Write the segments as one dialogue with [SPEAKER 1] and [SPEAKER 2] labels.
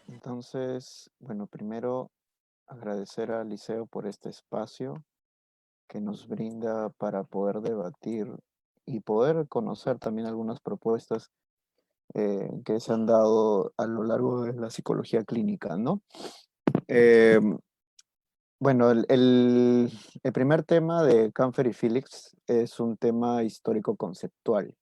[SPEAKER 1] Entonces, bueno, primero agradecer al Liceo por este espacio que nos brinda para poder debatir y poder conocer también algunas propuestas que se han dado a lo largo de la psicología clínica, ¿no? Eh, bueno, el primer tema de Camfer y Phillips es un tema histórico-conceptual.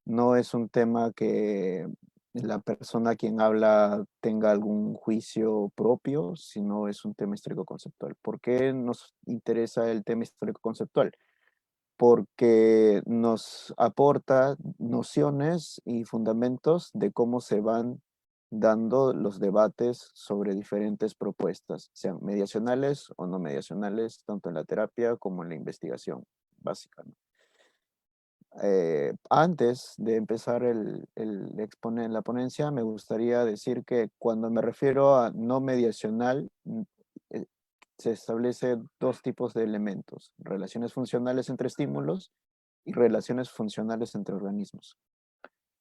[SPEAKER 1] No es un tema que la persona a quien habla tenga algún juicio propio, sino es un tema histórico-conceptual. ¿Por qué nos interesa el tema histórico-conceptual? Porque nos aporta nociones y fundamentos de cómo se van dando los debates sobre diferentes propuestas, sean mediacionales o no mediacionales, tanto en la terapia como en la investigación básica, ¿no? Antes de empezar la ponencia, me gustaría decir que cuando me refiero a no mediacional, eh, se establece dos tipos de elementos: relaciones funcionales entre estímulos y relaciones funcionales entre organismos.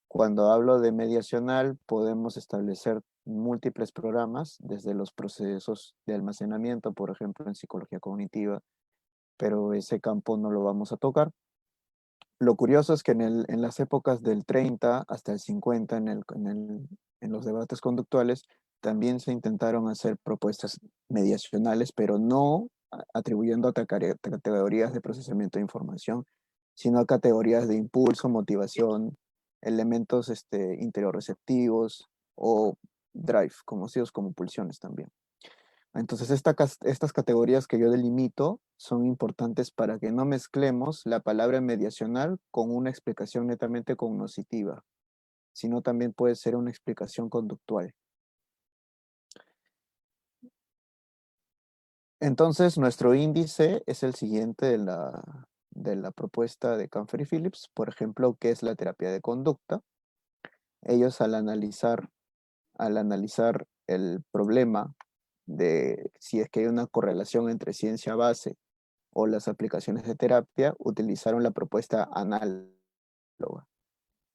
[SPEAKER 1] Cuando hablo de mediacional, podemos establecer múltiples programas, desde los procesos de almacenamiento, por ejemplo, en psicología cognitiva, pero ese campo no lo vamos a tocar. Lo curioso es que en las épocas del 30 hasta el 50, en los debates conductuales, también se intentaron hacer propuestas mediacionales, pero no atribuyendo a categorías de procesamiento de información, sino a categorías de impulso, motivación, elementos interoreceptivos o drive, conocidos como pulsiones también. Entonces, estas categorías que yo delimito son importantes para que no mezclemos la palabra mediacional con una explicación netamente cognoscitiva, sino también puede ser una explicación conductual. Entonces, nuestro índice es el siguiente de la propuesta de Camfer y Phillips, por ejemplo, que es la terapia de conducta. Ellos al analizar el problema de si es que hay una correlación entre ciencia base o las aplicaciones de terapia, utilizaron la propuesta análoga,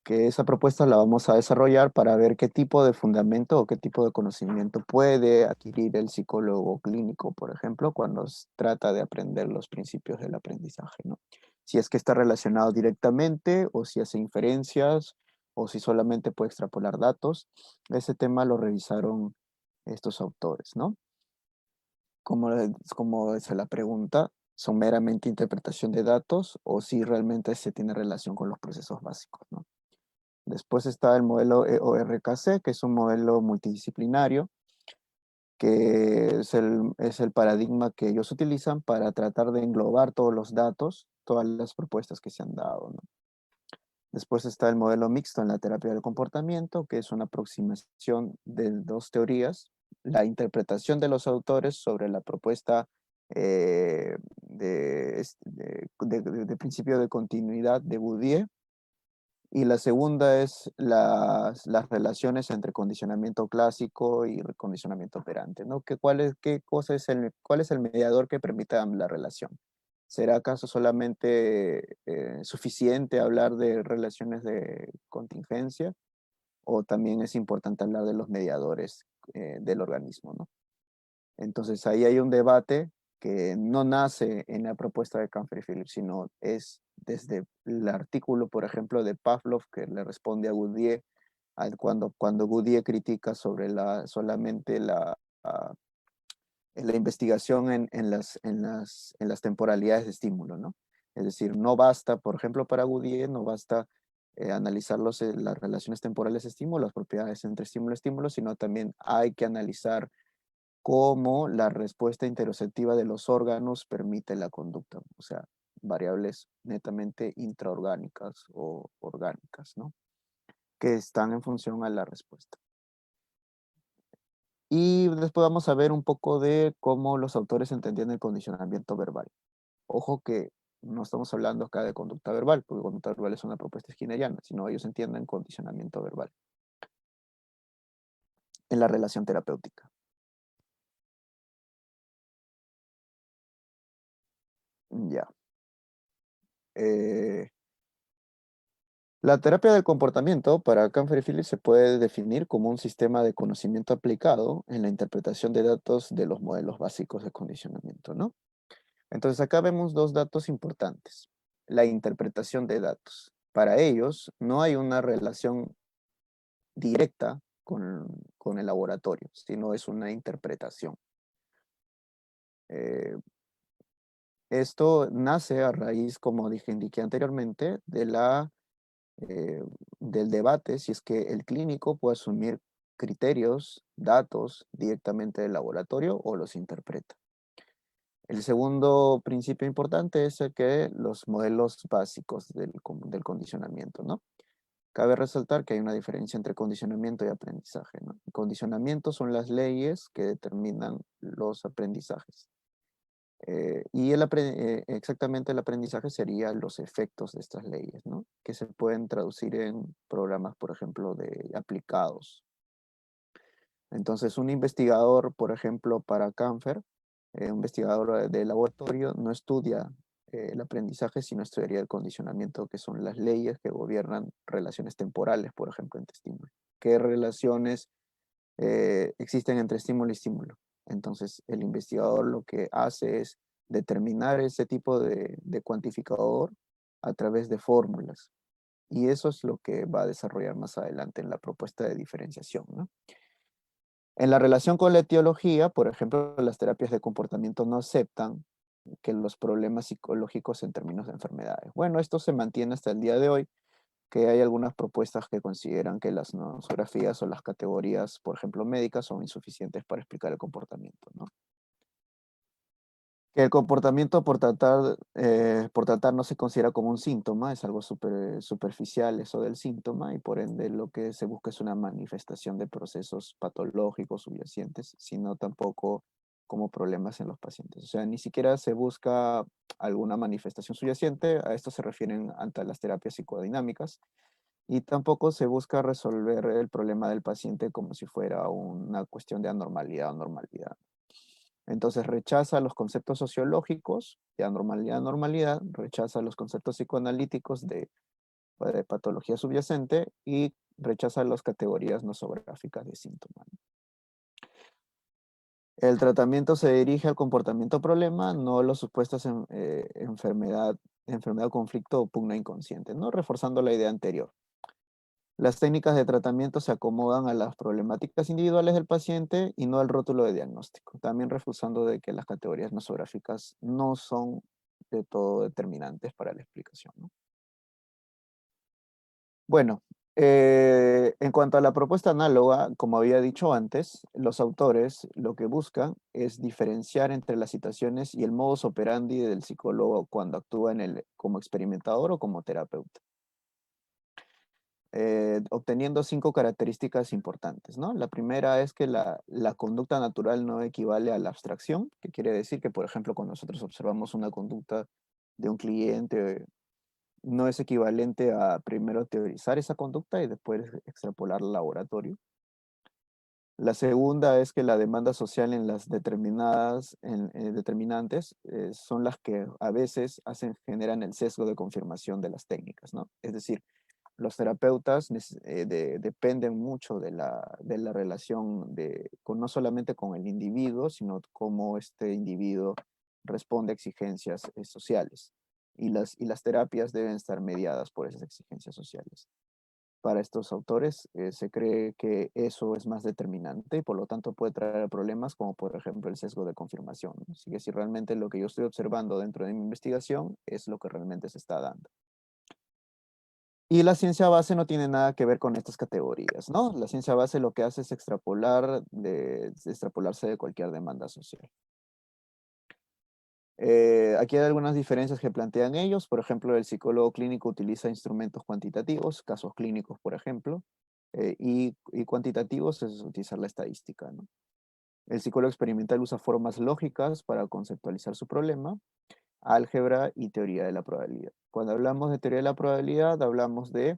[SPEAKER 1] que esa propuesta la vamos a desarrollar para ver qué tipo de fundamento o qué tipo de conocimiento puede adquirir el psicólogo clínico, por ejemplo, cuando trata de aprender los principios del aprendizaje, ¿no? Si es que está relacionado directamente o si hace inferencias o si solamente puede extrapolar datos. Ese tema lo revisaron estos autores, ¿no? Como es la pregunta, ¿son meramente interpretación de datos o si realmente se tiene relación con los procesos básicos, ¿no? Después está el modelo EORKC, que es un modelo multidisciplinario, que es el paradigma que ellos utilizan para tratar de englobar todos los datos, todas las propuestas que se han dado, ¿no? Después está el modelo mixto en la terapia del comportamiento, que es una aproximación de dos teorías: la interpretación de los autores sobre la propuesta de principio de continuidad de Bourdieu, y la segunda es las relaciones entre condicionamiento clásico y condicionamiento operante, ¿no? ¿Cuál es el mediador que permita la relación? ¿Será acaso solamente suficiente hablar de relaciones de contingencia o también es importante hablar de los mediadores del organismo, ¿no? Entonces ahí hay un debate que no nace en la propuesta de Camfer y Phillips, sino es desde el artículo, por ejemplo, de Pavlov, que le responde a Bourdieu cuando Bourdieu critica sobre solamente la investigación en las temporalidades de estímulo, ¿no? Es decir, no basta, por ejemplo, para Bourdieu, no basta analizar las relaciones temporales de estímulo, las propiedades entre estímulo y estímulo, sino también hay que analizar cómo la respuesta interoceptiva de los órganos permite la conducta, o sea, variables netamente intraorgánicas o orgánicas, ¿no? Que están en función a la respuesta. Y después vamos a ver un poco de cómo los autores entendían el condicionamiento verbal. Ojo que no estamos hablando acá de conducta verbal, porque conducta verbal es una propuesta skinneriana, sino ellos entienden condicionamiento verbal. en la relación terapéutica. Ya. Eh, la terapia del comportamiento para Canfer y Phillips se puede definir como un sistema de conocimiento aplicado en la interpretación de datos de los modelos básicos de condicionamiento, ¿no? Entonces acá vemos dos datos importantes. La interpretación de datos. Para ellos no hay una relación directa con el laboratorio, sino es una interpretación. Eh, Esto nace a raíz, como indiqué anteriormente, eh, del debate si es que el clínico puede asumir criterios, datos directamente del laboratorio o los interpreta. El segundo principio importante es el que los modelos básicos del condicionamiento, ¿no? Cabe resaltar que hay una diferencia entre condicionamiento y aprendizaje, ¿no? El condicionamiento son las leyes que determinan los aprendizajes. Exactamente el aprendizaje serían los efectos de estas leyes, ¿no? Que se pueden traducir en programas, por ejemplo, de aplicados. Entonces, un investigador, por ejemplo, para Canfer, un investigador de laboratorio, no estudia el aprendizaje, sino estudiaría el condicionamiento, que son las leyes que gobiernan relaciones temporales, por ejemplo, entre estímulos. ¿Qué relaciones existen entre estímulo y estímulo? Entonces, el investigador lo que hace es determinar ese tipo de cuantificador a través de fórmulas. Y eso es lo que va a desarrollar más adelante en la propuesta de diferenciación, ¿no? En la relación con la etiología, por ejemplo, las terapias de comportamiento no aceptan que los problemas psicológicos en términos de enfermedades. Bueno, esto se mantiene hasta el día de hoy, que hay algunas propuestas que consideran que las nosografías o las categorías, por ejemplo, médicas, son insuficientes para explicar el comportamiento, ¿no? Que el comportamiento por tratar no se considera como un síntoma, es algo superficial eso del síntoma, y por ende lo que se busca es una manifestación de procesos patológicos subyacentes, sino tampoco como problemas en los pacientes. O sea, ni siquiera se busca alguna manifestación subyacente, a esto se refieren ante las terapias psicodinámicas, y tampoco se busca resolver el problema del paciente como si fuera una cuestión de anormalidad o normalidad. Entonces rechaza los conceptos sociológicos de anormalidad, normalidad, rechaza los conceptos psicoanalíticos de patología subyacente y rechaza las categorías nosográficas de síntomas. El tratamiento se dirige al comportamiento problema, no a las supuestas enfermedad, conflicto o pugna inconsciente, ¿no? Reforzando la idea anterior. Las técnicas de tratamiento se acomodan a las problemáticas individuales del paciente y no al rótulo de diagnóstico. También refusando de que las categorías nosográficas no son de todo determinantes para la explicación, ¿no? Bueno, en cuanto a la propuesta análoga, como había dicho antes, los autores lo que buscan es diferenciar entre las situaciones y el modus operandi del psicólogo cuando actúa como experimentador o como terapeuta. Obteniendo 5 características importantes, ¿no? La primera es que la conducta natural no equivale a la abstracción, que quiere decir que, por ejemplo, cuando nosotros observamos una conducta de un cliente, no es equivalente a primero teorizar esa conducta y después extrapolar al laboratorio. La segunda es que la demanda social en las determinantes son las que a veces generan el sesgo de confirmación de las técnicas, ¿no? Es decir, los terapeutas dependen mucho de la relación no solamente con el individuo, sino cómo este individuo responde a exigencias sociales. Y las terapias deben estar mediadas por esas exigencias sociales. Para estos autores se cree que eso es más determinante y por lo tanto puede traer problemas como por ejemplo el sesgo de confirmación, ¿no? Así que si realmente lo que yo estoy observando dentro de mi investigación es lo que realmente se está dando. Y la ciencia base no tiene nada que ver con estas categorías, ¿no? La ciencia base lo que hace es extrapolarse de cualquier demanda social. Aquí hay algunas diferencias que plantean ellos. Por ejemplo, el psicólogo clínico utiliza instrumentos cuantitativos, casos clínicos, por ejemplo, y cuantitativos es utilizar la estadística, ¿no? El psicólogo experimental usa formas lógicas para conceptualizar su problema, álgebra y teoría de la probabilidad. Cuando hablamos de teoría de la probabilidad, hablamos de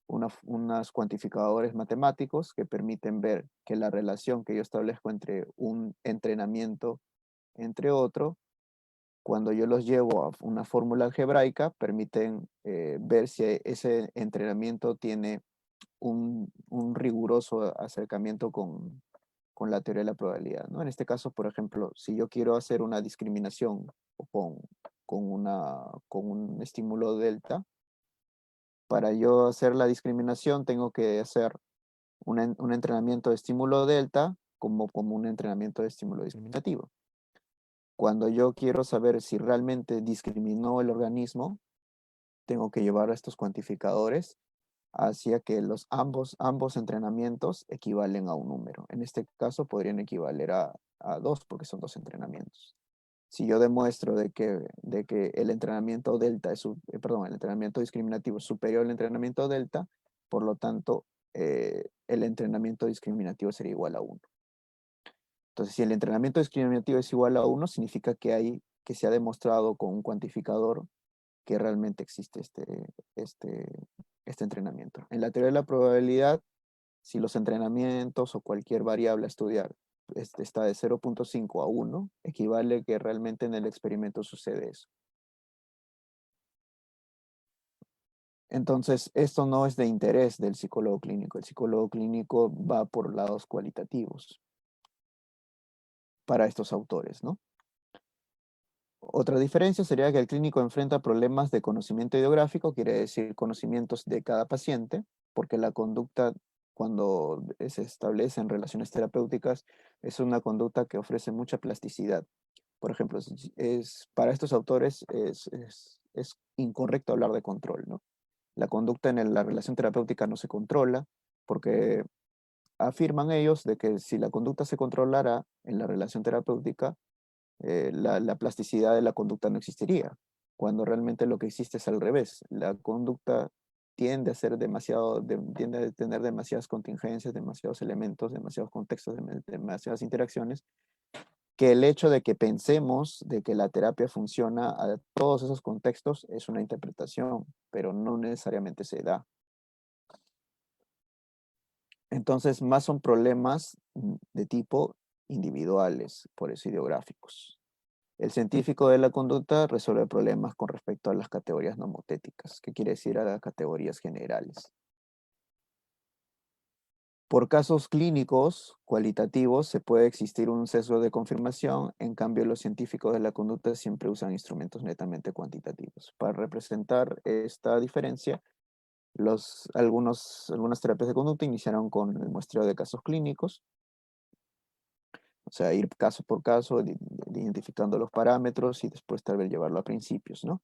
[SPEAKER 1] unos cuantificadores matemáticos que permiten ver que la relación que yo establezco entre un entrenamiento entre otro, cuando yo los llevo a una fórmula algebraica, permiten ver si ese entrenamiento tiene un riguroso acercamiento con la teoría de la probabilidad, ¿no? En este caso, por ejemplo, si yo quiero hacer una discriminación con un estímulo delta, para yo hacer la discriminación tengo que hacer un entrenamiento de estímulo delta como un entrenamiento de estímulo discriminativo. Cuando yo quiero saber si realmente discriminó el organismo, tengo que llevar a estos cuantificadores hacia que ambos entrenamientos equivalen a un número. En este caso podrían equivaler a dos porque son dos entrenamientos. Si yo demuestro de que el entrenamiento delta el entrenamiento discriminativo es superior al entrenamiento delta, por lo tanto, el entrenamiento discriminativo sería igual a uno. Entonces, si el entrenamiento discriminativo es igual a uno, significa que se ha demostrado con un cuantificador que realmente existe este entrenamiento. En la teoría de la probabilidad, si los entrenamientos o cualquier variable a estudiar está de 0.5 a 1, equivale que realmente en el experimento sucede eso. Entonces, esto no es de interés del psicólogo clínico. El psicólogo clínico va por lados cualitativos para estos autores, ¿no? Otra diferencia sería que el clínico enfrenta problemas de conocimiento ideográfico, quiere decir conocimientos de cada paciente, porque la conducta, cuando se establece en relaciones terapéuticas, es una conducta que ofrece mucha plasticidad. Por ejemplo, para estos autores es incorrecto hablar de control, ¿no? La conducta en la relación terapéutica no se controla, porque afirman ellos de que si la conducta se controlara en la relación terapéutica, la plasticidad de la conducta no existiría, cuando realmente lo que existe es al revés. La conducta tiende a tener demasiadas contingencias, demasiados elementos, demasiados contextos, demasiadas interacciones, que el hecho de que pensemos de que la terapia funciona a todos esos contextos es una interpretación, pero no necesariamente se da. Entonces, más son problemas de tipo individuales, por eso ideográficos. El científico de la conducta resuelve problemas con respecto a las categorías nomotéticas, que quiere decir a las categorías generales. Por casos clínicos cualitativos se puede existir un sesgo de confirmación, en cambio los científicos de la conducta siempre usan instrumentos netamente cuantitativos. Para representar esta diferencia, algunas terapias de conducta iniciaron con el muestreo de casos clínicos, o sea, ir caso por caso, identificando los parámetros y después tal vez llevarlo a principios, ¿no?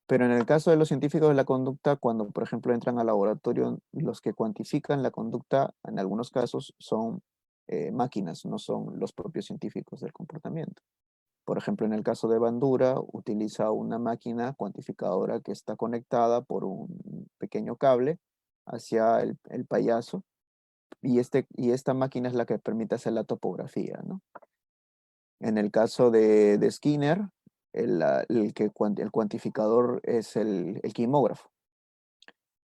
[SPEAKER 1] Pero en el caso de los científicos de la conducta, cuando por ejemplo entran al laboratorio, los que cuantifican la conducta en algunos casos son máquinas, no son los propios científicos del comportamiento. Por ejemplo, en el caso de Bandura, utiliza una máquina cuantificadora que está conectada por un pequeño cable hacia el payaso, y esta máquina es la que permite hacer la topografía, ¿no? En el caso de Skinner, el cuantificador es el quimógrafo.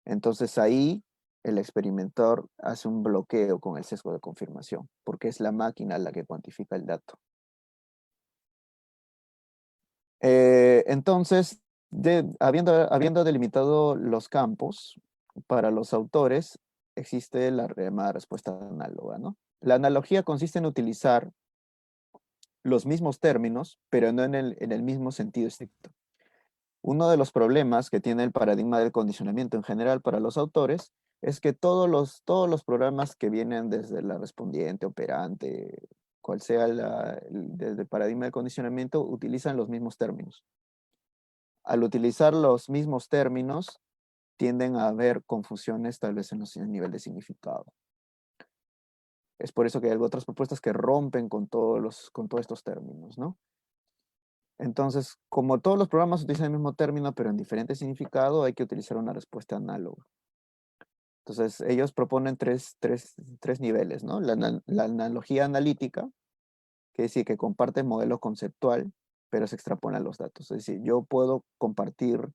[SPEAKER 1] Entonces ahí el experimental hace un bloqueo con el sesgo de confirmación, porque es la máquina la que cuantifica el dato. Entonces, habiendo delimitado los campos, para los autores existe la llamada respuesta análoga, ¿no? La analogía consiste en utilizar los mismos términos, pero no en el mismo sentido estricto. Uno de los problemas que tiene el paradigma del condicionamiento en general para los autores es que todos los programas que vienen desde la respondiente, operante, cual sea desde el paradigma del condicionamiento, utilizan los mismos términos. Al utilizar los mismos términos, tienden a haber confusiones tal vez en el nivel de significado. Es por eso que hay otras propuestas que rompen con todos estos términos, ¿no? Entonces, como todos los programas utilizan el mismo término, pero en diferente significado, hay que utilizar una respuesta análoga. Entonces, ellos proponen tres niveles, ¿no? La analogía analítica, que es decir, que comparte modelo conceptual, pero se extrapolan los datos. Es decir, yo puedo compartir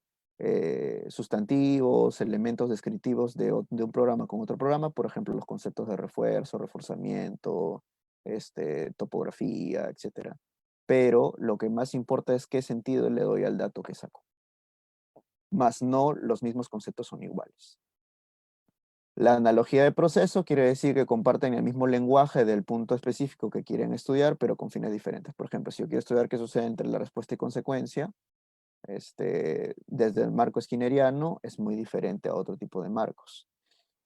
[SPEAKER 1] sustantivos, elementos descriptivos de un programa con otro programa, por ejemplo, los conceptos de refuerzo, reforzamiento, topografía, etcétera. Pero lo que más importa es qué sentido le doy al dato que saco, más no los mismos conceptos son iguales. La analogía de proceso quiere decir que comparten el mismo lenguaje del punto específico que quieren estudiar, pero con fines diferentes. Por ejemplo, si yo quiero estudiar qué sucede entre la respuesta y consecuencia, desde el marco skinneriano es muy diferente a otro tipo de marcos.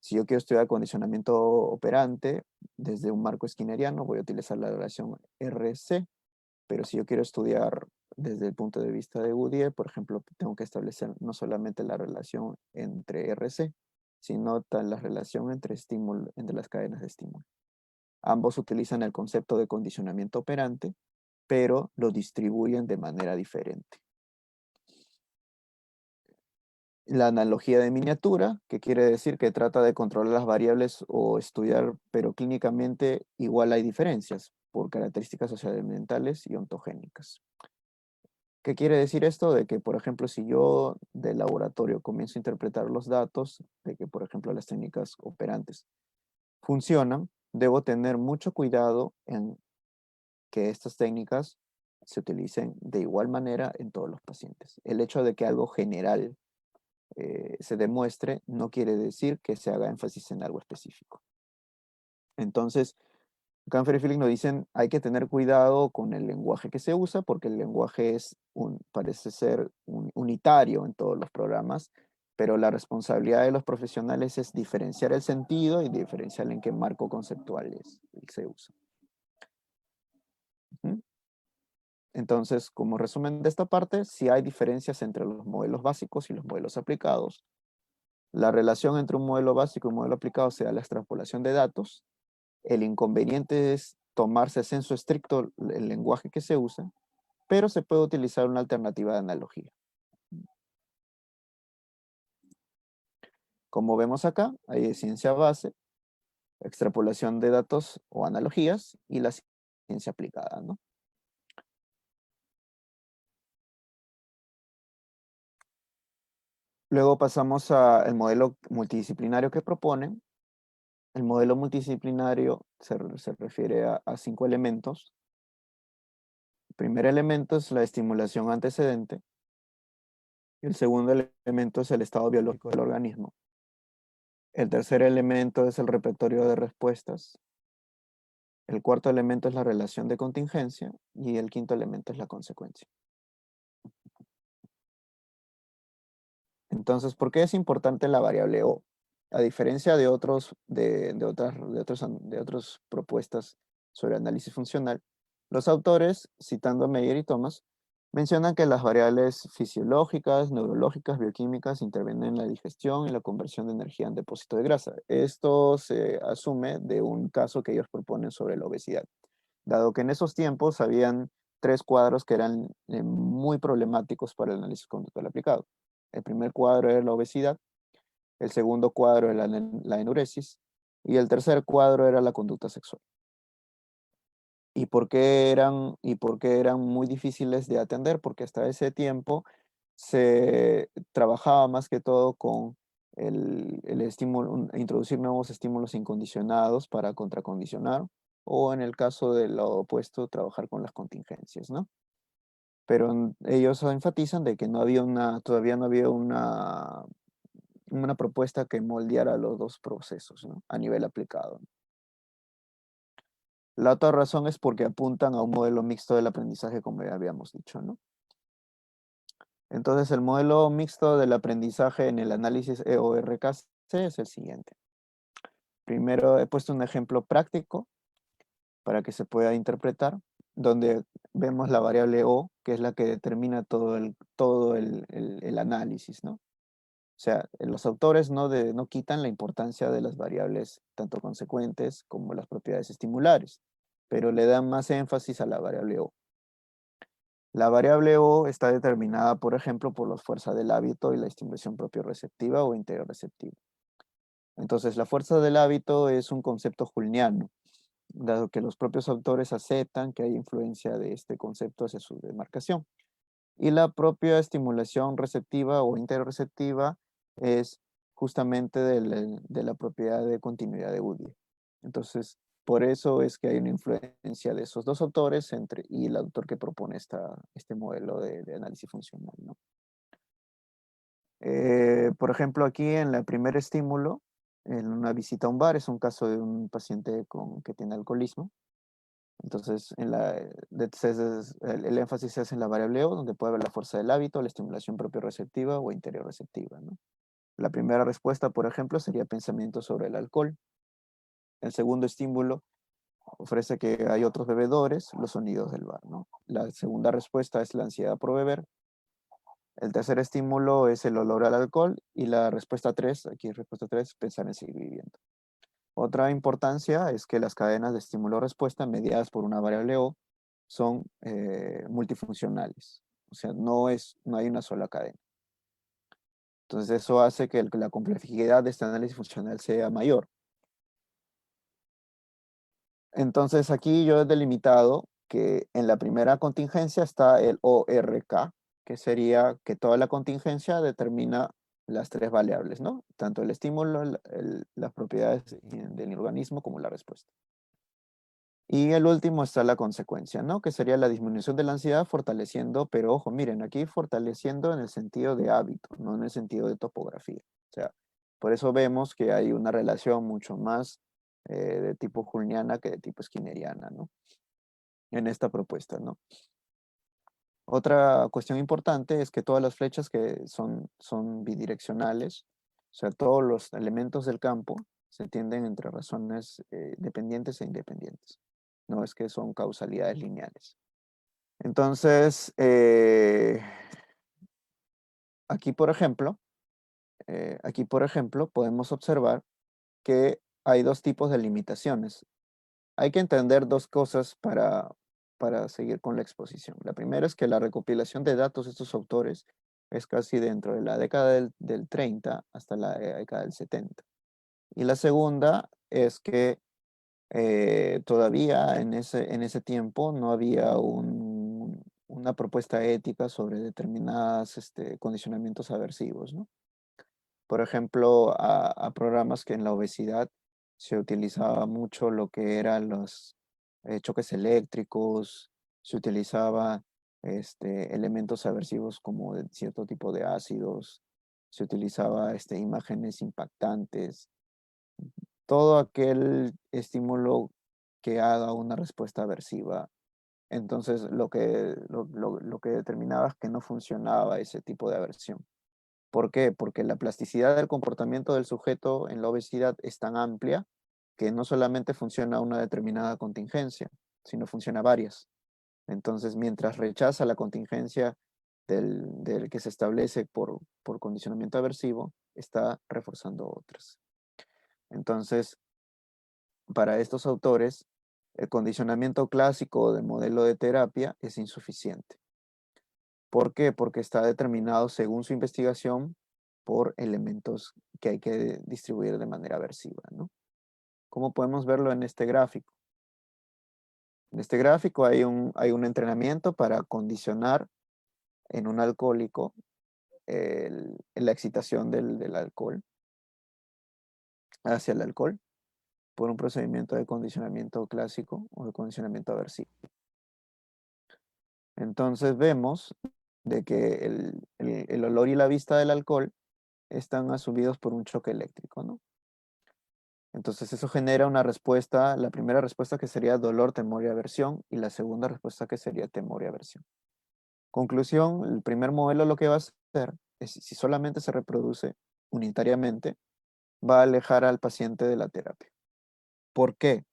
[SPEAKER 1] Si yo quiero estudiar condicionamiento operante, desde un marco skinneriano voy a utilizar la relación RC, pero si yo quiero estudiar desde el punto de vista de Goodyear, por ejemplo, tengo que establecer no solamente la relación entre RC, sino la relación entre estímulo, entre las cadenas de estímulo. Ambos utilizan el concepto de condicionamiento operante, pero lo distribuyen de manera diferente. La analogía de miniatura, que quiere decir que trata de controlar las variables o estudiar, pero clínicamente igual hay diferencias por características socioambientales y ontogénicas. ¿Qué quiere decir esto? De que, por ejemplo, si yo del laboratorio comienzo a interpretar los datos, de que, por ejemplo, las técnicas operantes funcionan, debo tener mucho cuidado en que estas técnicas se utilicen de igual manera en todos los pacientes. El hecho de que algo general se demuestre no quiere decir que se haga énfasis en algo específico. Entonces, Canfer y Phillips nos dicen hay que tener cuidado con el lenguaje que se usa porque el lenguaje parece ser unitario en todos los programas, pero la responsabilidad de los profesionales es diferenciar el sentido y diferenciar en qué marco conceptual se usa. ¿Mm? Entonces, como resumen de esta parte, sí hay diferencias entre los modelos básicos y los modelos aplicados. La relación entre un modelo básico y un modelo aplicado se da la extrapolación de datos. El inconveniente es tomarse censo estricto el lenguaje que se usa, pero se puede utilizar una alternativa de analogía. Como vemos acá, hay ciencia base, extrapolación de datos o analogías y la ciencia aplicada, ¿no? Luego pasamos al modelo multidisciplinario que proponen. El modelo multidisciplinario se refiere a 5 elementos. El primer elemento es la estimulación antecedente. El segundo elemento es el estado biológico del organismo. El tercer elemento es el repertorio de respuestas. El cuarto elemento es la relación de contingencia y el quinto elemento es la consecuencia. Entonces, ¿por qué es importante la variable O? A diferencia de otras propuestas sobre análisis funcional, los autores, citando a Meyer y Thomas, mencionan que las variables fisiológicas, neurológicas, bioquímicas intervienen en la digestión y la conversión de energía en depósito de grasa. Esto se asume de un caso que ellos proponen sobre la obesidad, dado que en esos tiempos habían 3 cuadros que eran muy problemáticos para el análisis conductual aplicado. El primer cuadro era la obesidad, el segundo cuadro era la enuresis y el tercer cuadro era la conducta sexual. ¿Y por qué eran muy difíciles de atender? Porque hasta ese tiempo se trabajaba más que todo con el estímulo, introducir nuevos estímulos incondicionados para contracondicionar, o en el caso de lo opuesto, trabajar con las contingencias, ¿no? Pero ellos enfatizan de que todavía no había una propuesta que moldeara los dos procesos, ¿no? A nivel aplicado. La otra razón es porque apuntan a un modelo mixto del aprendizaje, como ya habíamos dicho, ¿no? Entonces, el modelo mixto del aprendizaje en el análisis EORKC es el siguiente. Primero he puesto un ejemplo práctico para que se pueda interpretar, donde vemos la variable O, que es la que determina todo el análisis, ¿no? O sea, los autores no quitan la importancia de las variables tanto consecuentes como las propiedades estimulares, pero le dan más énfasis a la variable O. La variable O está determinada, por ejemplo, por la fuerza del hábito y la estimulación propio-receptiva o receptiva. Entonces, la fuerza del hábito es un concepto julniano, dado que los propios autores aceptan que hay influencia de este concepto hacia su demarcación. Y la propia estimulación receptiva o interoreceptiva es justamente de la propiedad de continuidad de Woodley. Entonces, por eso es que hay una influencia de esos dos autores y el autor que propone este modelo de análisis funcional, ¿no? Por ejemplo, aquí en el primer estímulo, en una visita a un bar, es un caso de un paciente que tiene alcoholismo. Entonces, el énfasis se hace en la variable O, donde puede haber la fuerza del hábito, la estimulación propio-receptiva o interior-receptiva, ¿no? La primera respuesta, por ejemplo, sería pensamiento sobre el alcohol. El segundo estímulo ofrece que hay otros bebedores, los sonidos del bar, ¿no? La segunda respuesta es la ansiedad por beber. El tercer estímulo es el olor al alcohol. Y la respuesta 3, aquí respuesta 3, pensar en seguir viviendo. Otra importancia es que las cadenas de estímulo-respuesta mediadas por una variable O son multifuncionales. O sea, no hay una sola cadena. Entonces eso hace que la complejidad de este análisis funcional sea mayor. Entonces aquí yo he delimitado que en la primera contingencia está el ORK, que sería que toda la contingencia determina las tres variables, ¿no? Tanto el estímulo, las propiedades del organismo como la respuesta. Y el último está la consecuencia, ¿no? Que sería la disminución de la ansiedad fortaleciendo, pero ojo, miren, aquí fortaleciendo en el sentido de hábito, no en el sentido de topografía. O sea, por eso vemos que hay una relación mucho más de tipo Juliana que de tipo skinneriana, ¿no? En esta propuesta, ¿no? Otra cuestión importante es que todas las flechas que son bidireccionales, o sea, todos los elementos del campo se entienden entre razones dependientes e independientes. No es que son causalidades lineales. Entonces, aquí, por ejemplo, podemos observar que hay dos tipos de limitaciones. Hay que entender dos cosas para seguir con la exposición. La primera es que la recopilación de datos de estos autores es casi dentro de la década del 30 hasta la década del 70. Y la segunda es que todavía en ese tiempo no había una propuesta ética sobre determinados condicionamientos aversivos, ¿no? Por ejemplo, a programas que en la obesidad se utilizaba mucho lo que eran los choques eléctricos, se utilizaba elementos aversivos como de cierto tipo de ácidos, se utilizaba imágenes impactantes, todo aquel estímulo que haga una respuesta aversiva. Entonces, lo que determinaba es que no funcionaba ese tipo de aversión. ¿Por qué? Porque la plasticidad del comportamiento del sujeto en la obesidad es tan amplia que no solamente funciona una determinada contingencia, sino funciona varias. Entonces, mientras rechaza la contingencia del que se establece por condicionamiento aversivo, está reforzando otras. Entonces, para estos autores, el condicionamiento clásico del modelo de terapia es insuficiente. ¿Por qué? Porque está determinado, según su investigación, por elementos que hay que distribuir de manera aversiva, ¿no? ¿Cómo podemos verlo en este gráfico? En este gráfico hay un entrenamiento para condicionar en un alcohólico la excitación del alcohol hacia el alcohol por un procedimiento de condicionamiento clásico o de condicionamiento aversivo. Entonces vemos de que el olor y la vista del alcohol están asumidos por un choque eléctrico, ¿no? Entonces eso genera una respuesta, la primera respuesta que sería dolor, temor y aversión, y la segunda respuesta que sería temor y aversión. Conclusión, el primer modelo lo que va a hacer es, si solamente se reproduce unitariamente, va a alejar al paciente de la terapia. ¿Por qué?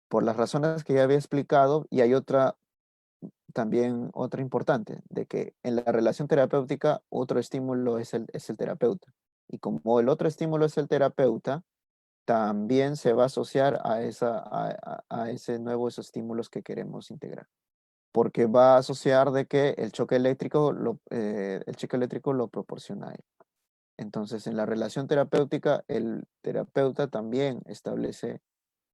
[SPEAKER 1] Por las razones que ya había explicado, y hay también otra importante, de que en la relación terapéutica otro estímulo es el terapeuta. Y como el otro estímulo es el terapeuta, también se va a asociar a ese nuevos estímulos que queremos integrar. Porque va a asociar de que el choque eléctrico lo proporciona él. Entonces, en la relación terapéutica, el terapeuta también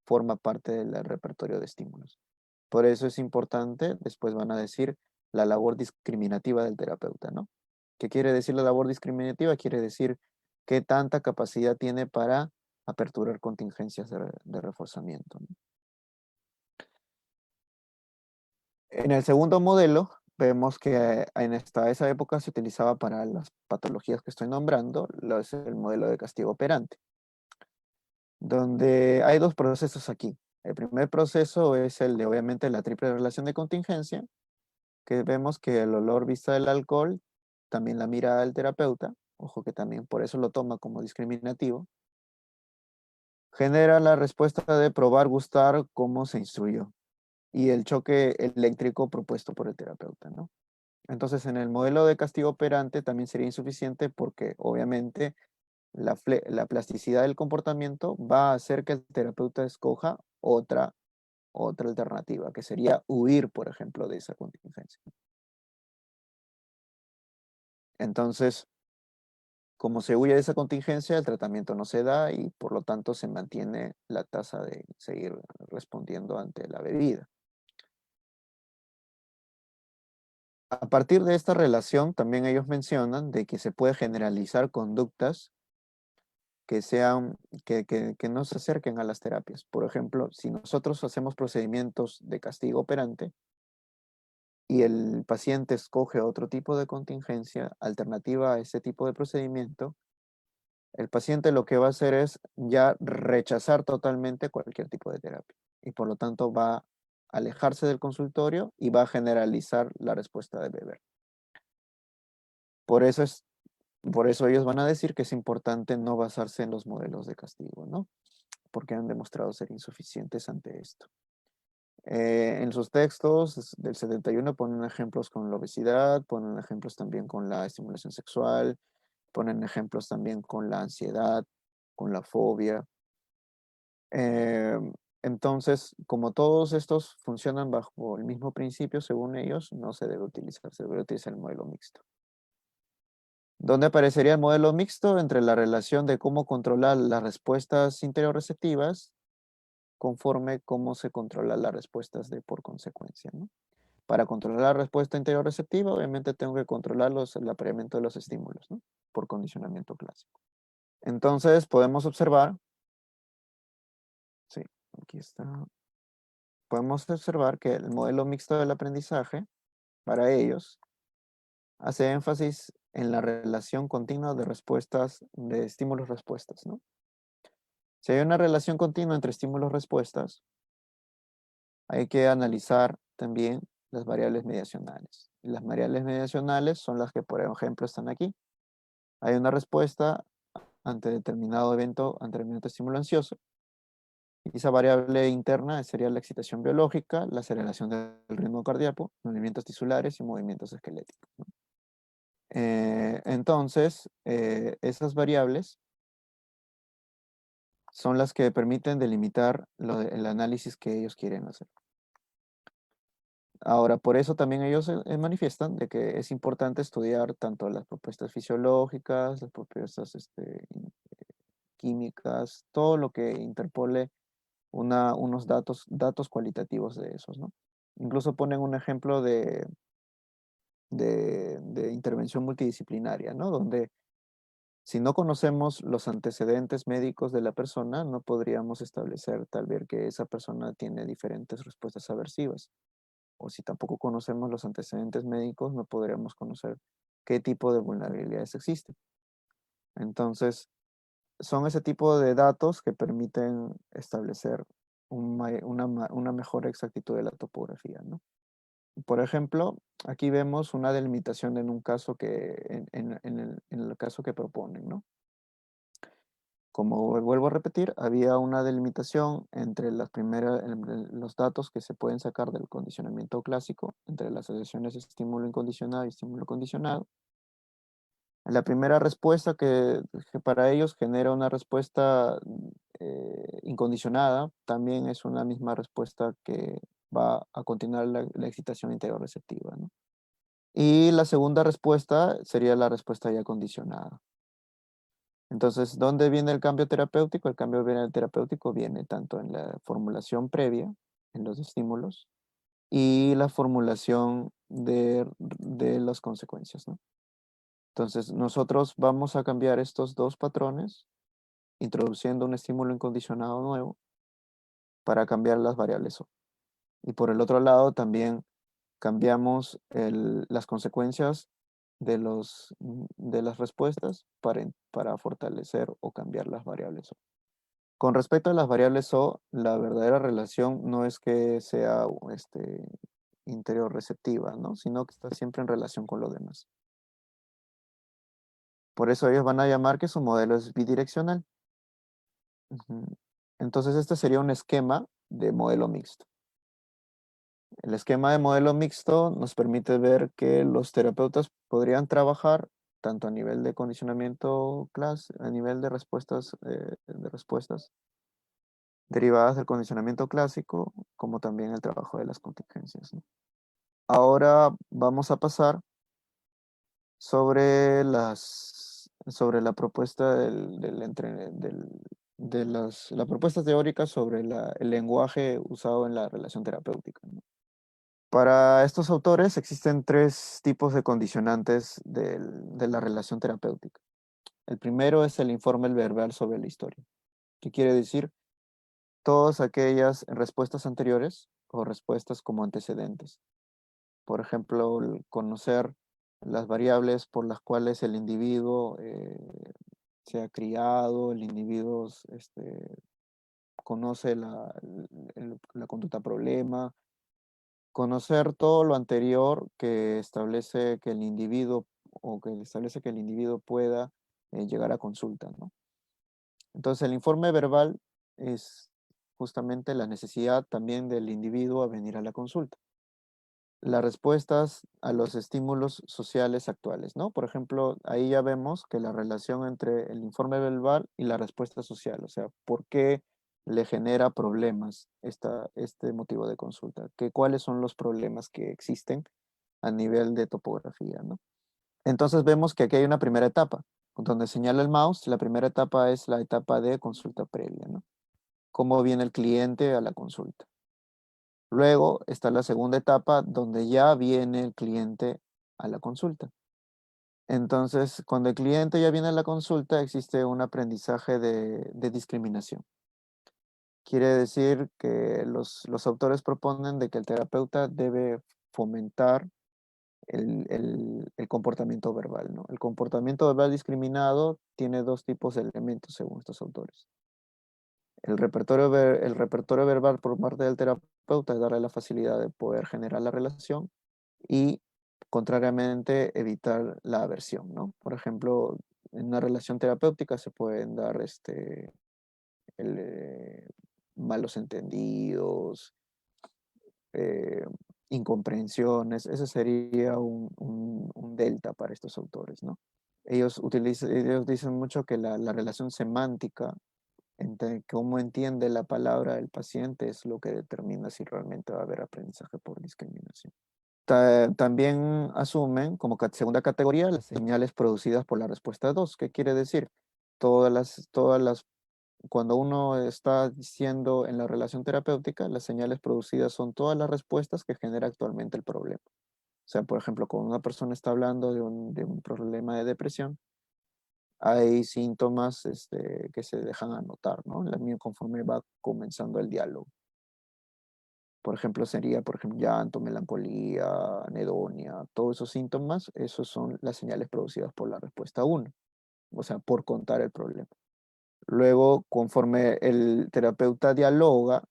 [SPEAKER 1] forma parte del repertorio de estímulos. Por eso es importante, después van a decir la labor discriminativa del terapeuta, ¿no? ¿Qué quiere decir la labor discriminativa? Quiere decir qué tanta capacidad tiene para aperturar contingencias de reforzamiento, ¿no? En el segundo modelo, vemos que esa época se utilizaba para las patologías que estoy nombrando, es el modelo de castigo operante, donde hay dos procesos aquí. El primer proceso es el de, obviamente, la triple relación de contingencia, que vemos que el olor, vista del alcohol, también la mirada del terapeuta, ojo que también por eso lo toma como discriminativo, genera la respuesta de probar, gustar, cómo se instruyó, y el choque eléctrico propuesto por el terapeuta, ¿no? Entonces, en el modelo de castigo operante también sería insuficiente porque obviamente la plasticidad del comportamiento va a hacer que el terapeuta escoja otra alternativa, que sería huir, por ejemplo, de esa contingencia. Entonces, como se huye de esa contingencia, el tratamiento no se da y por lo tanto se mantiene la tasa de seguir respondiendo ante la bebida. A partir de esta relación, también ellos mencionan de que se puede generalizar conductas que sean, que no se acerquen a las terapias. Por ejemplo, si nosotros hacemos procedimientos de castigo operante y el paciente escoge otro tipo de contingencia alternativa a ese tipo de procedimiento, el paciente lo que va a hacer es ya rechazar totalmente cualquier tipo de terapia y por lo tanto va a alejarse del consultorio y va a generalizar la respuesta de beber. Por eso por eso ellos van a decir que es importante no basarse en los modelos de castigo, ¿no? Porque han demostrado ser insuficientes ante esto. En sus textos del 71 ponen ejemplos con la obesidad, ponen ejemplos también con la estimulación sexual, ponen ejemplos también con la ansiedad, con la fobia. Eh, entonces, como todos estos funcionan bajo el mismo principio, según ellos, no se debe utilizar, se debe utilizar el modelo mixto. ¿Dónde aparecería el modelo mixto? Entre la relación de cómo controlar las respuestas interoreceptivas conforme cómo se controla las respuestas de por consecuencia, ¿no? Para controlar la respuesta interoreceptiva, obviamente tengo que controlar el apareamiento de los estímulos, ¿no? Por condicionamiento clásico. Entonces, podemos observar, sí, aquí está, podemos observar que el modelo mixto del aprendizaje, para ellos, hace énfasis en la relación continua de respuestas, de estímulos-respuestas, ¿no? Si hay una relación continua entre estímulos-respuestas, hay que analizar también las variables mediacionales. Y las variables mediacionales son las que, por ejemplo, están aquí. Hay una respuesta ante determinado evento, ante determinado estímulo ansioso. Y esa variable interna sería la excitación biológica, la aceleración del ritmo cardíaco, movimientos tisulares y movimientos esqueléticos, ¿no? Entonces, esas variables son las que permiten delimitar el análisis que ellos quieren hacer. Ahora, por eso también ellos manifiestan de que es importante estudiar tanto las propuestas fisiológicas, las propuestas químicas, todo lo que interpole unos datos cualitativos de esos, ¿no? Incluso ponen un ejemplo de intervención multidisciplinaria, ¿no? Donde si no conocemos los antecedentes médicos de la persona, no podríamos establecer tal vez que esa persona tiene diferentes respuestas aversivas. O si tampoco conocemos los antecedentes médicos, no podríamos conocer qué tipo de vulnerabilidades existen. Entonces, son ese tipo de datos que permiten establecer una mejor exactitud de la topografía, ¿no? Por ejemplo, aquí vemos una delimitación en un caso en el caso que proponen, ¿no? Como vuelvo a repetir, había una delimitación entre los datos que se pueden sacar del condicionamiento clásico, entre las asociaciones de estímulo incondicionado y estímulo condicionado. La primera respuesta que para ellos genera una respuesta incondicionada, también es una misma respuesta que va a continuar la excitación interior receptiva, ¿no? Y la segunda respuesta sería la respuesta ya condicionada. Entonces, ¿dónde viene el cambio terapéutico? El cambio terapéutico viene tanto en la formulación previa, en los estímulos, y la formulación de las consecuencias, ¿no? Entonces, nosotros vamos a cambiar estos dos patrones introduciendo un estímulo incondicionado nuevo para cambiar las variables O. Y por el otro lado, también cambiamos las consecuencias de las respuestas para fortalecer o cambiar las variables O. Con respecto a las variables O, la verdadera relación no es que sea interior receptiva, ¿no? Sino que está siempre en relación con lo demás. Por eso ellos van a llamar que su modelo es bidireccional. Ujú. Entonces este sería un esquema de modelo mixto. El esquema de modelo mixto nos permite ver que los terapeutas podrían trabajar tanto a nivel de condicionamiento a nivel de respuestas derivadas del condicionamiento clásico, como también el trabajo de las contingencias, ¿no? Ahora vamos a pasar sobre la propuesta la propuesta teórica sobre el lenguaje usado en la relación terapéutica, ¿no? Para estos autores existen tres tipos de condicionantes de la relación terapéutica. El primero es el informe verbal sobre la historia, que quiere decir todas aquellas respuestas anteriores o respuestas como antecedentes. Por ejemplo, el conocer las variables por las cuales el individuo se ha criado, el individuo conoce la conducta problema, conocer todo lo anterior que establece que el individuo pueda llegar a consulta, ¿no? Entonces, el informe verbal es justamente la necesidad también del individuo a venir a la consulta. Las respuestas a los estímulos sociales actuales, ¿no? Por ejemplo, ahí ya vemos que la relación entre el informe verbal y la respuesta social, o sea, ¿por qué le genera problemas este motivo de consulta? ¿Cuáles son los problemas que existen a nivel de topografía, ¿no? Entonces vemos que aquí hay una primera etapa, donde señala el mouse, la primera etapa es la etapa de consulta previa, ¿no? Cómo viene el cliente a la consulta. Luego está la segunda etapa donde ya viene el cliente a la consulta. Entonces, cuando el cliente ya viene a la consulta, existe un aprendizaje de discriminación. Quiere decir que los autores proponen de que el terapeuta debe fomentar el comportamiento verbal, ¿no? El comportamiento verbal discriminado tiene dos tipos de elementos según estos autores. El repertorio verbal por parte del terapeuta es darle la facilidad de poder generar la relación y, contrariamente, evitar la aversión, ¿no? Por ejemplo, en una relación terapéutica se pueden dar el, eh, malos entendidos, eh, incomprensiones. Ese sería un delta para estos autores, ¿no? Ellos dicen mucho que la relación semántica entre cómo entiende la palabra el paciente es lo que determina si realmente va a haber aprendizaje por discriminación. También asumen como segunda categoría las señales producidas por la respuesta 2. ¿Qué quiere decir? Cuando uno está diciendo en la relación terapéutica, las señales producidas son todas las respuestas que genera actualmente el problema. O sea, por ejemplo, cuando una persona está hablando de un problema de depresión, hay síntomas que se dejan anotar, ¿no? Conforme va comenzando el diálogo. Por ejemplo, sería, por ejemplo, llanto, melancolía, anedonia, todos esos síntomas, esos son las señales producidas por la respuesta 1, o sea, por contar el problema. Luego, conforme el terapeuta dialoga,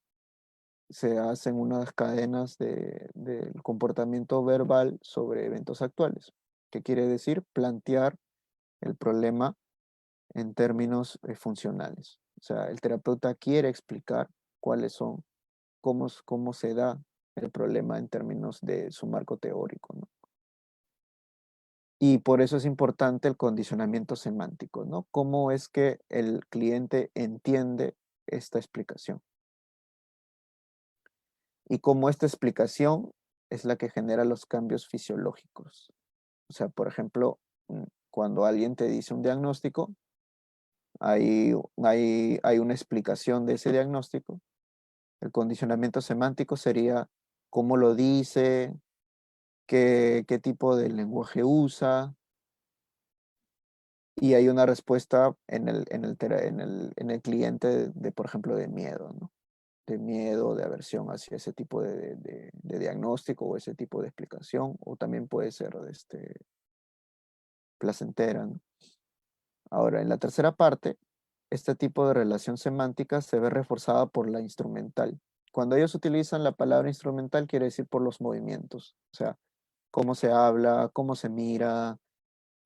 [SPEAKER 1] se hacen unas cadenas del comportamiento verbal sobre eventos actuales. ¿Qué quiere decir? Plantear el problema en términos funcionales. O sea, el terapeuta quiere explicar cuáles son, cómo se da el problema en términos de su marco teórico, ¿no? Y por eso es importante el condicionamiento semántico, ¿no? Cómo es que el cliente entiende esta explicación. Y cómo esta explicación es la que genera los cambios fisiológicos. O sea, por ejemplo, cuando alguien te dice un diagnóstico, hay una explicación de ese diagnóstico. El condicionamiento semántico sería cómo lo dice, qué tipo de lenguaje usa, y hay una respuesta en el cliente de, por ejemplo, de miedo, ¿no? De miedo, de aversión hacia ese tipo de diagnóstico o ese tipo de explicación, o también puede ser placentera, ¿no? Ahora, en la tercera parte, este tipo de relación semántica se ve reforzada por la instrumental. Cuando ellos utilizan la palabra instrumental, quiere decir por los movimientos, o sea, cómo se habla, cómo se mira,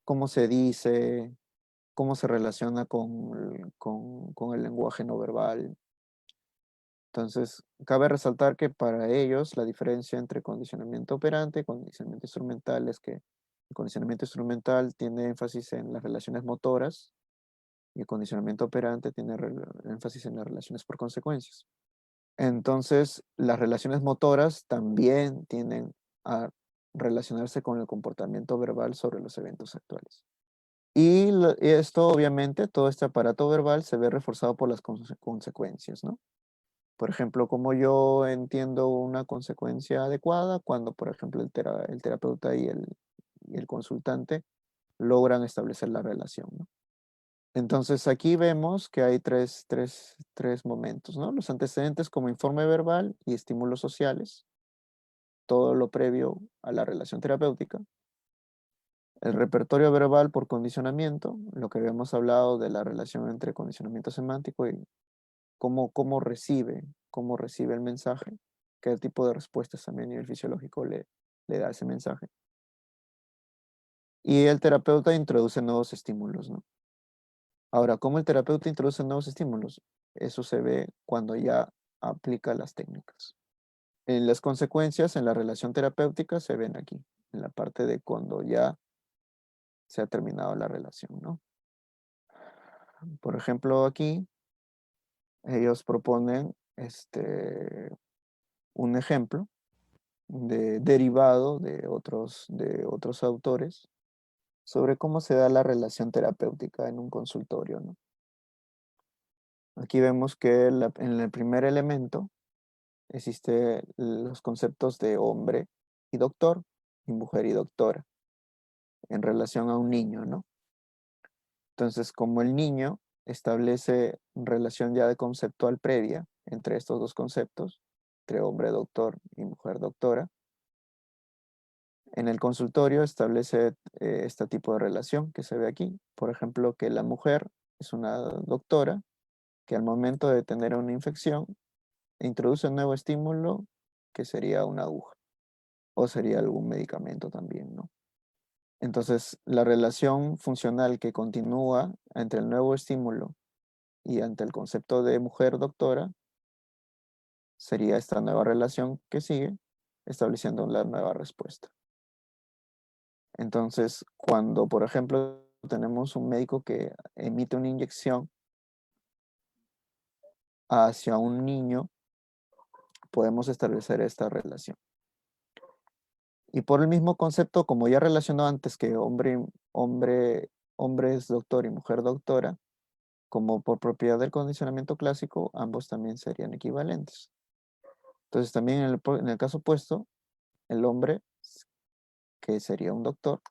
[SPEAKER 1] cómo se dice, cómo se relaciona con el lenguaje no verbal. Entonces, cabe resaltar que para ellos la diferencia entre condicionamiento operante y condicionamiento instrumental es que el condicionamiento instrumental tiene énfasis en las relaciones motoras y el condicionamiento operante tiene énfasis en las relaciones por consecuencias. Entonces, las relaciones motoras también tienden a relacionarse con el comportamiento verbal sobre los eventos actuales. Y esto, obviamente, todo este aparato verbal se ve reforzado por las consecuencias, ¿no? Por ejemplo, cómo yo entiendo una consecuencia adecuada cuando, por ejemplo, el terapeuta y el consultante logran establecer la relación, ¿no? Entonces, aquí vemos que hay tres momentos, ¿no? Los antecedentes como informe verbal y estímulos sociales, todo lo previo a la relación terapéutica. El repertorio verbal por condicionamiento, lo que habíamos hablado de la relación entre condicionamiento semántico y cómo recibe el mensaje, qué tipo de respuestas también a nivel fisiológico le da ese mensaje. Y el terapeuta introduce nuevos estímulos, ¿no? Ahora, ¿cómo el terapeuta introduce nuevos estímulos? Eso se ve cuando ya aplica las técnicas. En las consecuencias en la relación terapéutica se ven aquí, en la parte de cuando ya se ha terminado la relación, ¿no? Por ejemplo, aquí ellos proponen un ejemplo derivado de otros autores sobre cómo se da la relación terapéutica en un consultorio, ¿no? Aquí vemos que en el primer elemento existen los conceptos de hombre y doctor y mujer y doctora en relación a un niño, ¿no? Entonces, como el niño establece relación ya de conceptual previa entre estos dos conceptos, entre hombre doctor y mujer doctora, en el consultorio establece este tipo de relación que se ve aquí. Por ejemplo, que la mujer es una doctora que al momento de tener una infección introduce un nuevo estímulo que sería una aguja o sería algún medicamento también, ¿no? Entonces, la relación funcional que continúa entre el nuevo estímulo y ante el concepto de mujer doctora sería esta nueva relación que sigue estableciendo la nueva respuesta. Entonces, cuando, por ejemplo, tenemos un médico que emite una inyección hacia un niño, podemos establecer esta relación. Y por el mismo concepto, como ya relacionó antes que hombre es doctor y mujer doctora, como por propiedad del condicionamiento clásico, ambos también serían equivalentes. Entonces, también en el caso opuesto, el hombre, que sería un doctor,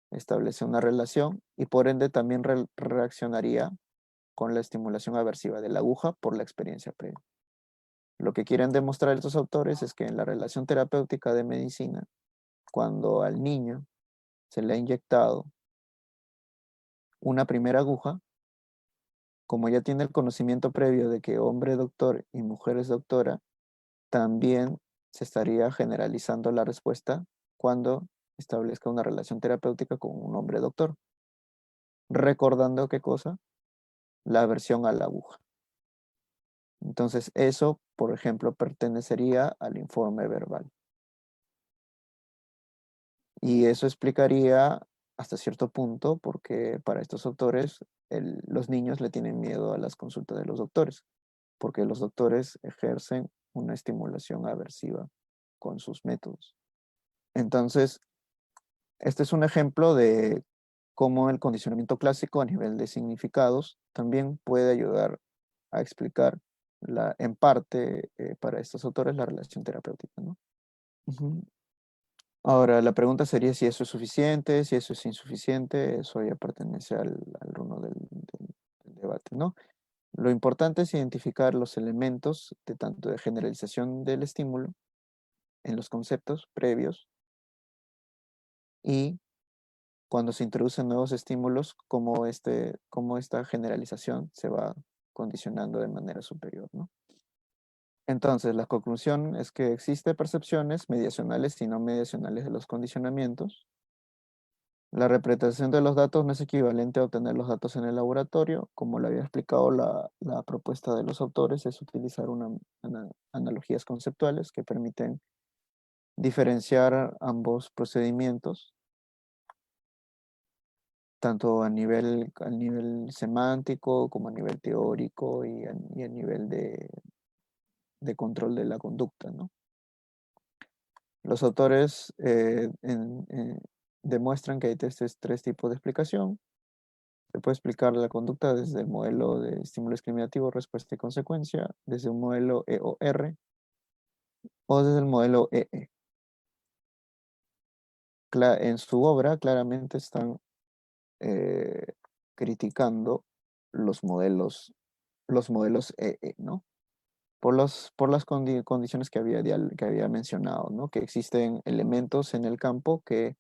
[SPEAKER 1] establece una relación y por ende también reaccionaría con la estimulación aversiva de la aguja por la experiencia previa. Lo que quieren demostrar estos autores es que en la relación terapéutica de medicina, cuando al niño se le ha inyectado una primera aguja, como ya tiene el conocimiento previo de que hombre es doctor y mujer es doctora, también se estaría generalizando la respuesta cuando establezca una relación terapéutica con un hombre doctor, recordando qué cosa, la aversión a la aguja. Entonces eso, por ejemplo, pertenecería al informe verbal. Y eso explicaría hasta cierto punto porque para estos autores los niños le tienen miedo a las consultas de los doctores, porque los doctores ejercen una estimulación aversiva con sus métodos. Entonces, este es un ejemplo de cómo el condicionamiento clásico a nivel de significados también puede ayudar a explicar en parte para estos autores la relación terapéutica, ¿no? Ujú. Ahora, la pregunta sería si eso es suficiente, si eso es insuficiente, eso ya pertenece al runo del debate, ¿no? Lo importante es identificar los elementos de tanto de generalización del estímulo en los conceptos previos y cuando se introducen nuevos estímulos, cómo esta generalización se va condicionando de manera superior, ¿no? Entonces, la conclusión es que existen percepciones mediacionales y no mediacionales de los condicionamientos. La representación de los datos no es equivalente a obtener los datos en el laboratorio. Como lo había explicado la propuesta de los autores, es utilizar analogías conceptuales que permiten diferenciar ambos procedimientos, tanto a nivel semántico como a nivel teórico y a nivel de control de la conducta, ¿no? Los autores demuestran que hay tres tipos de explicación. Se puede explicar la conducta desde el modelo de estímulo discriminativo, respuesta y consecuencia, desde un modelo EOR o desde el modelo EE. En su obra claramente están eh, criticando los modelos, los modelos EE, ¿no? Por las condiciones que había mencionado, ¿no? Que existen elementos en el campo que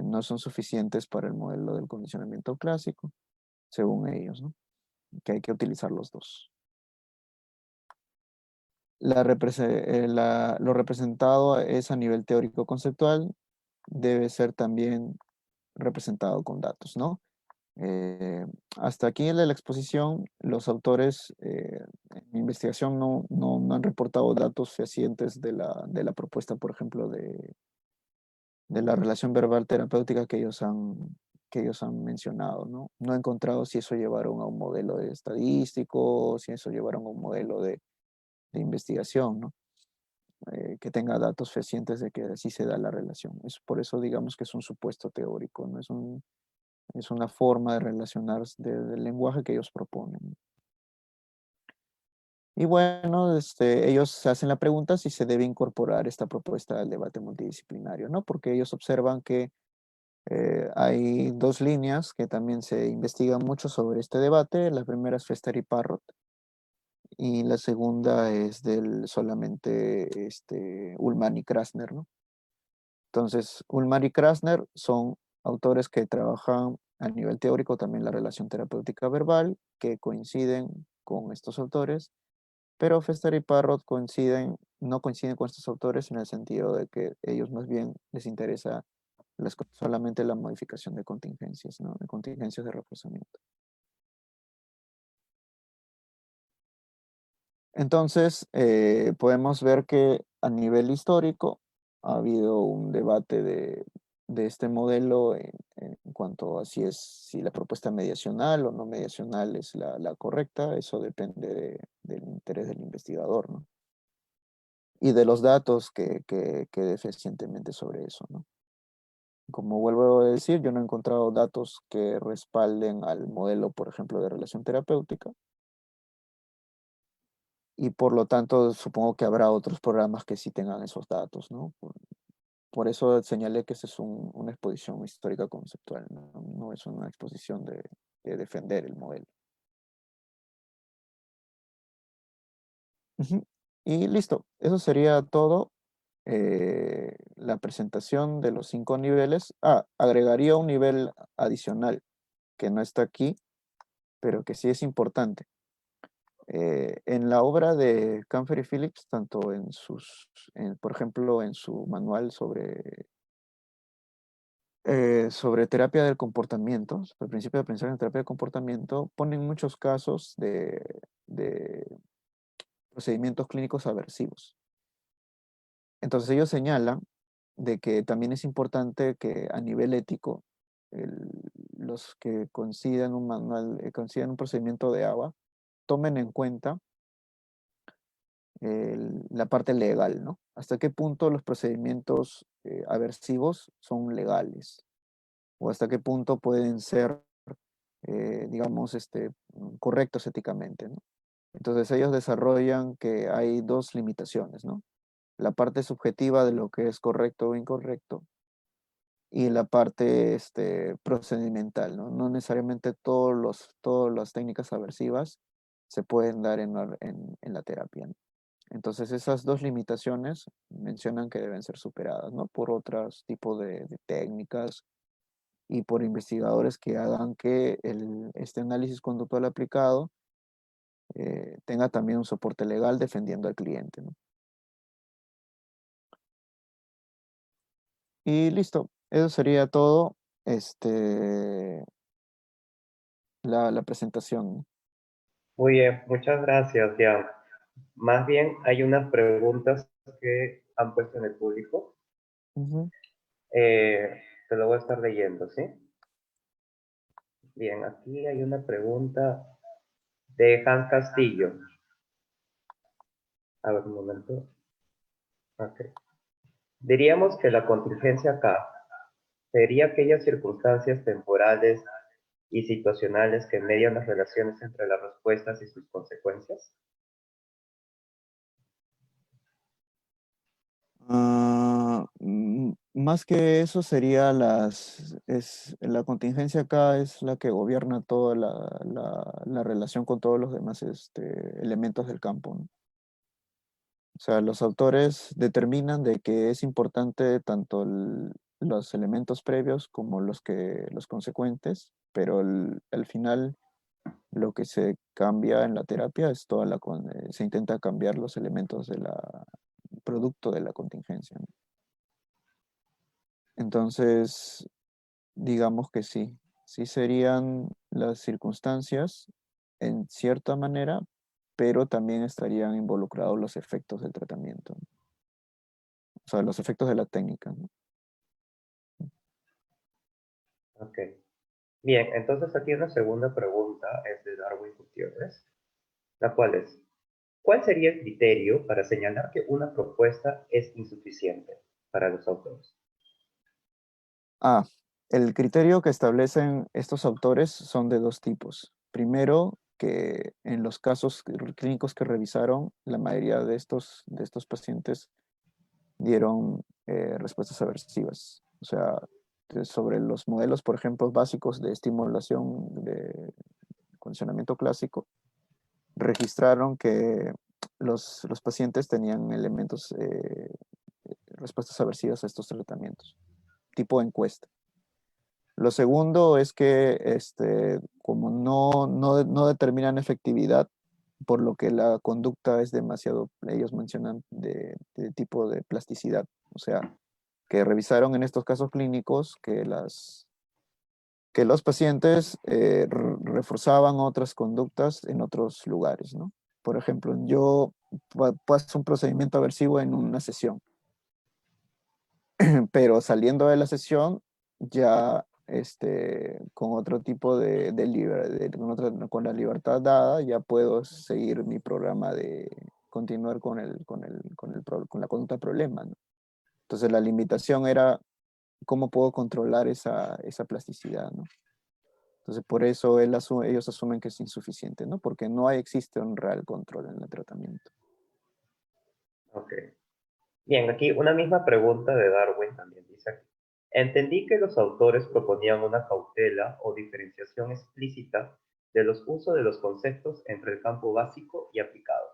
[SPEAKER 1] no son suficientes para el modelo del condicionamiento clásico, según ellos, ¿no? Que hay que utilizar los dos. Lo representado es a nivel teórico-conceptual, debe ser también representado con datos, ¿no? Eh, Hasta aquí en la exposición, los autores en mi investigación no han reportado datos fehacientes de la propuesta, por ejemplo, de la relación verbal terapéutica que ellos han mencionado, ¿no? No he encontrado si eso llevaron a un modelo de estadístico, si eso llevaron a un modelo de investigación, ¿no? Que tenga datos fehacientes de que así se da la relación. Es por eso digamos que es un supuesto teórico, no es es una forma de relacionar del lenguaje que ellos proponen. Y bueno, ellos se hacen la pregunta si se debe incorporar esta propuesta al debate multidisciplinario, ¿no? Porque ellos observan que hay dos líneas que también se investigan mucho sobre este debate. La primera es Fester y Parrot y la segunda es del solamente Ullmann y Krasner, ¿no? Entonces, Ullmann y Krasner son autores que trabajan a nivel teórico también la relación terapéutica verbal, que coinciden con estos autores, pero Fester y Parrot no coinciden con estos autores en el sentido de que ellos más bien les interesa solamente la modificación de contingencias, ¿no? De contingencias de reforzamiento. Entonces, podemos ver que a nivel histórico ha habido un debate de este modelo en cuanto a si la propuesta mediacional o no mediacional es la correcta. Eso depende del interés del investigador, ¿no? Y de los datos que dé fehacientemente sobre eso, ¿no? Como vuelvo a decir, yo no he encontrado datos que respalden al modelo, por ejemplo, de relación terapéutica, y por lo tanto supongo que habrá otros programas que sí tengan esos datos, ¿no? Por eso señalé que esa es una exposición histórica conceptual, ¿no? No es una exposición de defender el modelo. Ujú. Y listo, eso sería todo. La presentación de los 5 niveles. Ah, agregaría un nivel adicional que no está aquí, pero que sí es importante. En la obra de Camfer y Phillips, tanto por ejemplo, en su manual sobre terapia del comportamiento, sobre el principio de aprendizaje en terapia del comportamiento, ponen muchos casos de procedimientos clínicos aversivos. Entonces ellos señalan de que también es importante que a nivel ético, los que coincidan un manual, coincidan un procedimiento de ABA, tomen en cuenta la parte legal, ¿no? ¿Hasta qué punto los procedimientos aversivos son legales? ¿O hasta qué punto pueden ser, digamos, correctos éticamente, ¿no? Entonces ellos desarrollan que hay dos limitaciones, ¿no? la parte subjetiva de lo que es correcto o incorrecto y la parte procedimental, ¿no? No necesariamente todas las técnicas aversivas se pueden dar en la terapia, ¿no? Entonces esas dos limitaciones mencionan que deben ser superadas, ¿no? Por otros tipos de técnicas y por investigadores que hagan que este análisis conductual aplicado tenga también un soporte legal defendiendo al cliente, ¿no? Y listo, eso sería todo, la presentación.
[SPEAKER 2] Muy bien, muchas gracias, Jan. Más bien, hay unas preguntas que han puesto en el público.
[SPEAKER 1] Ujú,
[SPEAKER 2] Te lo voy a estar leyendo, ¿sí? Bien, aquí hay una pregunta de Hans Castillo. A ver, un momento. Ok. Diríamos que la contingencia acá sería aquellas circunstancias temporales y situacionales que median las relaciones entre las respuestas y sus consecuencias.
[SPEAKER 1] Más que eso sería la contingencia acá es la que gobierna toda la relación con todos los demás elementos del campo, ¿no? O sea, los autores determinan de que es importante tanto los elementos previos como los consecuentes, pero al final lo que se cambia en la terapia es se intenta cambiar los elementos producto de la contingencia, ¿no? Entonces, digamos que sí serían las circunstancias en cierta manera, pero también estarían involucrados los efectos del tratamiento, ¿no? O sea, los efectos de la técnica, ¿no?
[SPEAKER 2] Ok. Bien, entonces aquí una segunda pregunta es de Darwin Gutiérrez, la cual es, ¿cuál sería el criterio para señalar que una propuesta es insuficiente para los autores?
[SPEAKER 1] Ah, el criterio que establecen estos autores son de dos tipos. Primero, que en los casos clínicos que revisaron, la mayoría de estos pacientes dieron respuestas aversivas. O sea, sobre los modelos, por ejemplo, básicos de estimulación de condicionamiento clásico, registraron que los pacientes tenían respuestas aversivas a estos tratamientos, tipo encuesta. Lo segundo es que como no determinan efectividad, por lo que la conducta es demasiado, ellos mencionan de tipo de plasticidad. O sea, que revisaron en estos casos clínicos que los pacientes reforzaban otras conductas en otros lugares, ¿no? Por ejemplo, yo paso un procedimiento aversivo en una sesión, pero saliendo de la sesión ya con otro tipo con la libertad dada, ya puedo seguir mi programa de continuar con la conducta problema, ¿no? Entonces la limitación era cómo puedo controlar esa plasticidad, ¿no? Entonces por eso ellos asumen que es insuficiente, ¿no? Porque no existe un real control en el tratamiento.
[SPEAKER 2] Ok. Bien, aquí una misma pregunta de Darwin también dice aquí. Entendí que los autores proponían una cautela o diferenciación explícita de los usos de los conceptos entre el campo básico y aplicado.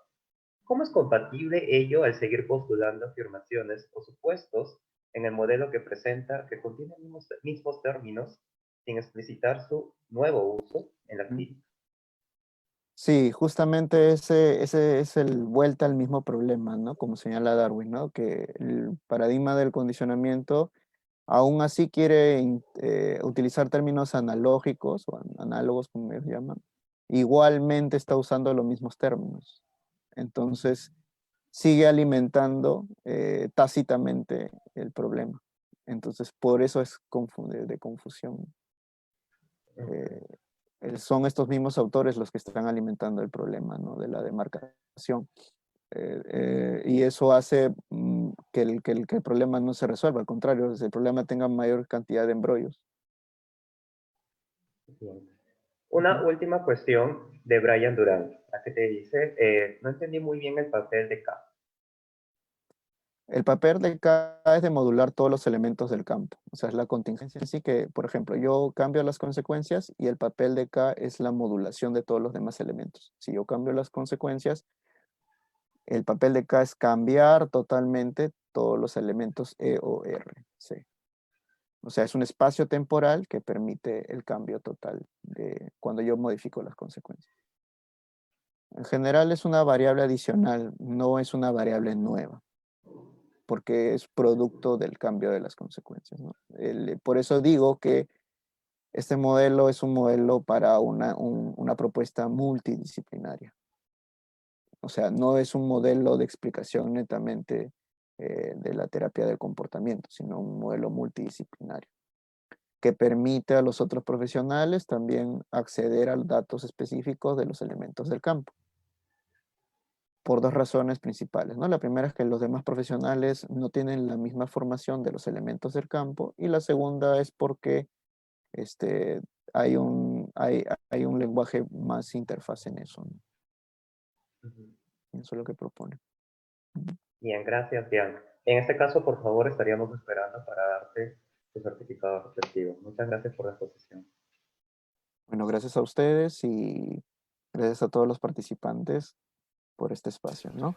[SPEAKER 2] ¿Cómo es compatible ello al seguir postulando afirmaciones o supuestos en el modelo que presenta que contienen mismos términos sin explicitar su nuevo uso en la clínica?
[SPEAKER 1] Sí, justamente ese es el vuelta al mismo problema, ¿no? Como señala Darwin, ¿no? Que el paradigma del condicionamiento aún así quiere utilizar términos analógicos o análogos, como ellos llaman. Igualmente está usando los mismos términos. Entonces, sigue alimentando tácitamente el problema. Entonces, por eso es de confusión.
[SPEAKER 2] Ok,
[SPEAKER 1] Eh, Son estos mismos autores los que están alimentando el problema, ¿no? De la demarcación. Y eso hace que el problema no se resuelva, al contrario, el problema tenga mayor cantidad de embrollos.
[SPEAKER 2] bien.
[SPEAKER 1] Ujú.
[SPEAKER 2] Una última cuestión de Brian Durant, la que te dice, no entendí muy bien el papel de K.
[SPEAKER 1] El papel de K es de modular todos los elementos del campo. O sea, es la contingencia en sí que, por ejemplo, yo cambio las consecuencias y el papel de K es la modulación de todos los demás elementos. Si yo cambio las consecuencias, el papel de K es cambiar totalmente todos los elementos E o R, C. O sea, es un espacio temporal que permite el cambio total de cuando yo modifico las consecuencias. En general es una variable adicional, no es una variable nueva, porque es producto del cambio de las consecuencias, ¿no? Por eso digo que este modelo es un modelo para una propuesta multidisciplinaria. O sea, no es un modelo de explicación netamente de la terapia del comportamiento, sino un modelo multidisciplinario que permite a los otros profesionales también acceder a los datos específicos de los elementos del campo, por dos razones principales, ¿no? La primera es que los demás profesionales no tienen la misma formación de los elementos del campo, y la segunda es porque este, hay un lenguaje más interfaz en eso, ¿no?
[SPEAKER 2] Ujú.
[SPEAKER 1] Eso es lo que propone.
[SPEAKER 2] Bien, gracias, Jan. En este caso, por favor, estaríamos esperando para darte tu certificado respectivo. Muchas gracias por la exposición.
[SPEAKER 1] Bueno, gracias a ustedes y gracias a todos los participantes por este espacio, ¿no?